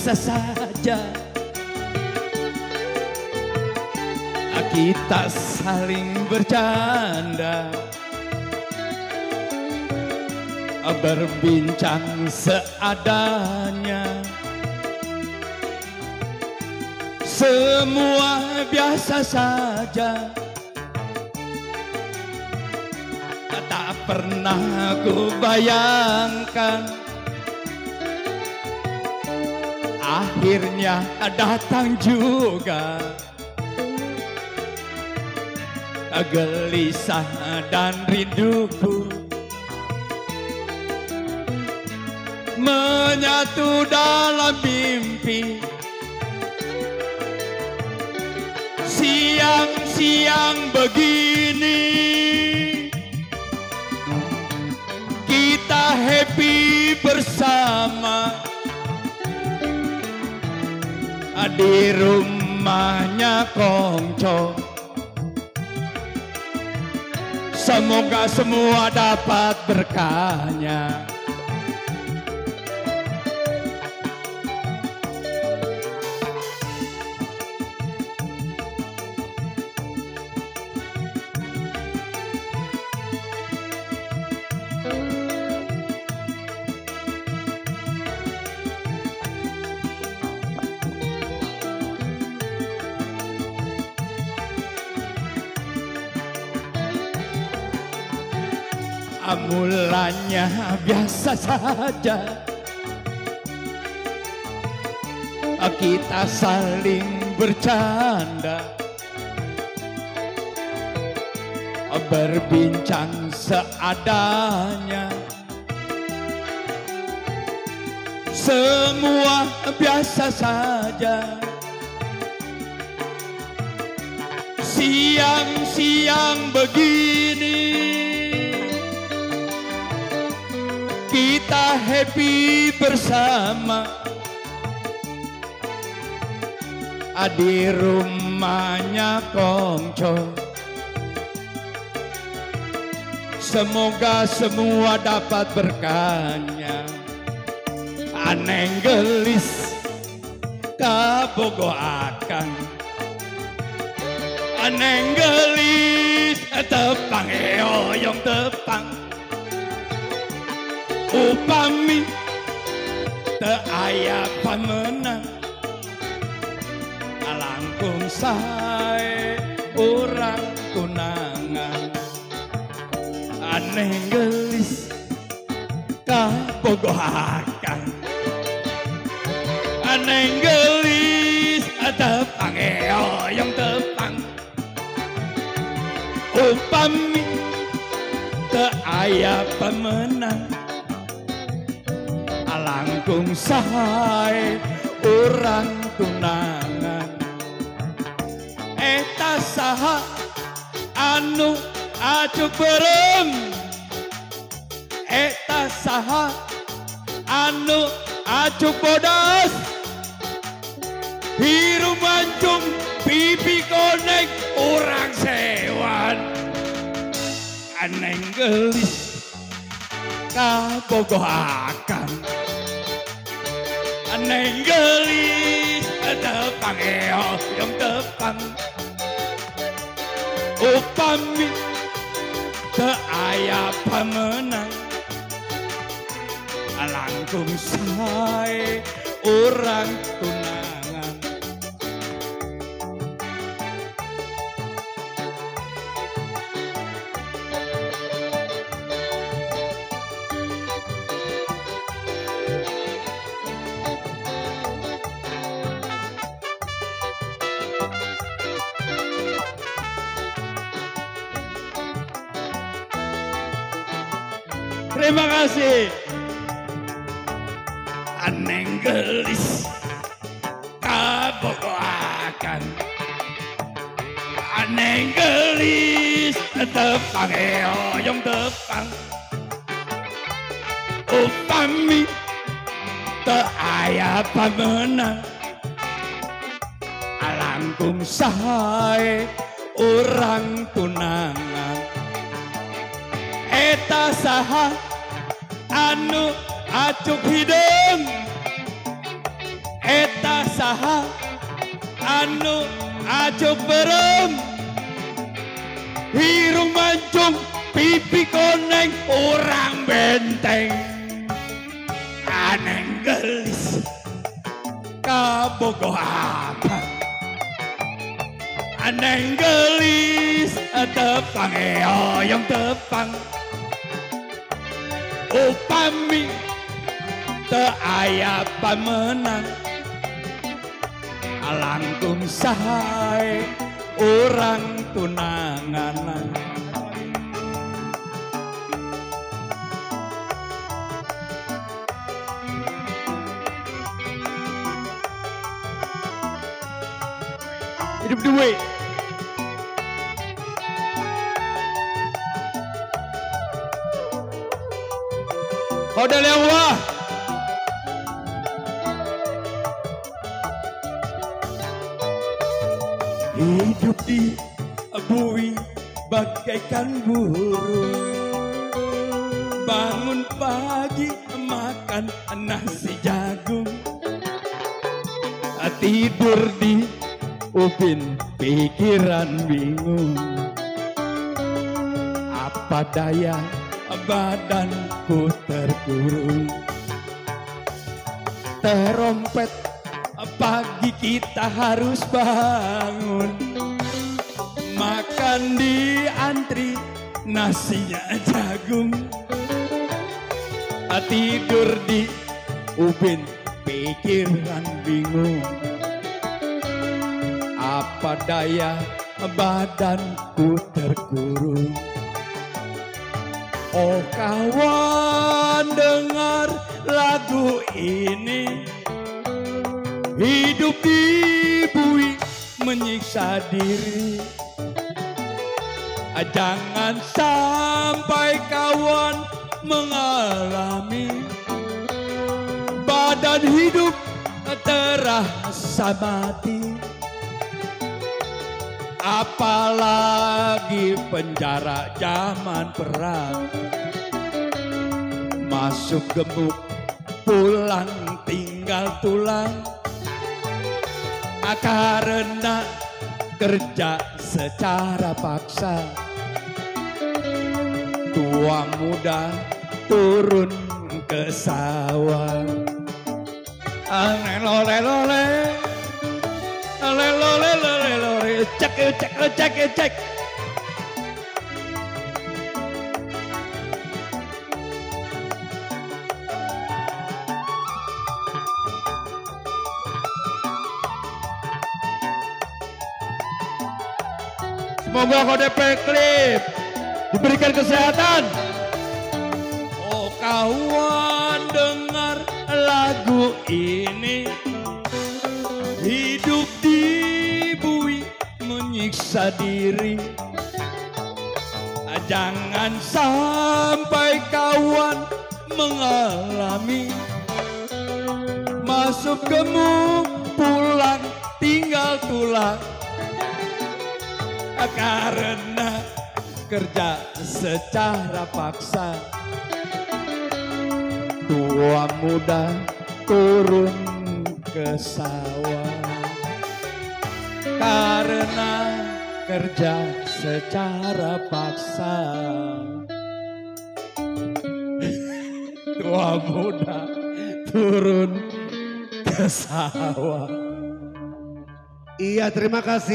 biasa saja. Kita saling bercanda, berbincang seadanya. Semua biasa saja, tak pernah ku bayangkan akhirnya datang juga gelisah dan rinduku, menyatu dalam mimpi. Siang-siang begini kita happy bersama di rumahnya Kongco. Semoga semua dapat berkahnya. Mulanya biasa saja, kita saling bercanda, berbincang seadanya. Semua biasa saja. Siang-siang begini kita happy bersama di rumahnya Kongco. Semoga semua dapat berkahnya. Aneng gelis kabogoakan, aneng gelis tepang eoyong tepang. Upami teu aya pamenang, langkung sae urang tunangan. Aneh gelis kabogohakan, aneh gelis tepang eoyong tepang. Upami teu aya pamenang, langkung sae urang tunangan. Eta saha anu acuk berem, eta saha anu acuk bodas. Hiru mancung pipi konek urang sewan. Aneng gelis kabogohakan, aneng gelis tepang eoyong tepang. Upami teu aya pamenang, langkung sae urang tunangan. Terima kasih. Aneng gelis kabogoakan, aneng gelis tepang eoyong tepang. Upami teu aya pamenang, langkung sae urang tunangan. Eta saha anu acuk hidung, saha anu ajuk berem hirung mancung pipi koneng orang benteng aneng gelis kabogoh apa aneng gelis tepang oyong tepang upami teu aya pamenang langkung sahae orang tunanganan hidup duit Qadal ya Allah hidup di bumi bagaikan burung bangun pagi makan nasi jagung tidur di ubin pikiran bingung apa daya badanku terkurung terompet pagi kita harus bangun makan di antri nasinya jagung tidur di ubin pikiran bingung apa daya badanku terkurung. Oh kawan dengar lagu ini hidup di bumi menyiksa diri jangan sampai kawan mengalami badan hidup terasa mati apalagi penjara zaman perang masuk gemuk pulang tinggal tulang karena kerja secara paksa tua muda turun ke sawah lelole lelole cek semoga KDP Klip diberikan kesehatan. Oh kawan dengar lagu ini hidup di bumi menyiksa diri jangan sampai kawan mengalami masuk gemuk pulang tinggal tulang karena kerja secara paksa tua muda turun ke sawah karena kerja secara paksa tua muda turun ke sawah. Iya terima kasih.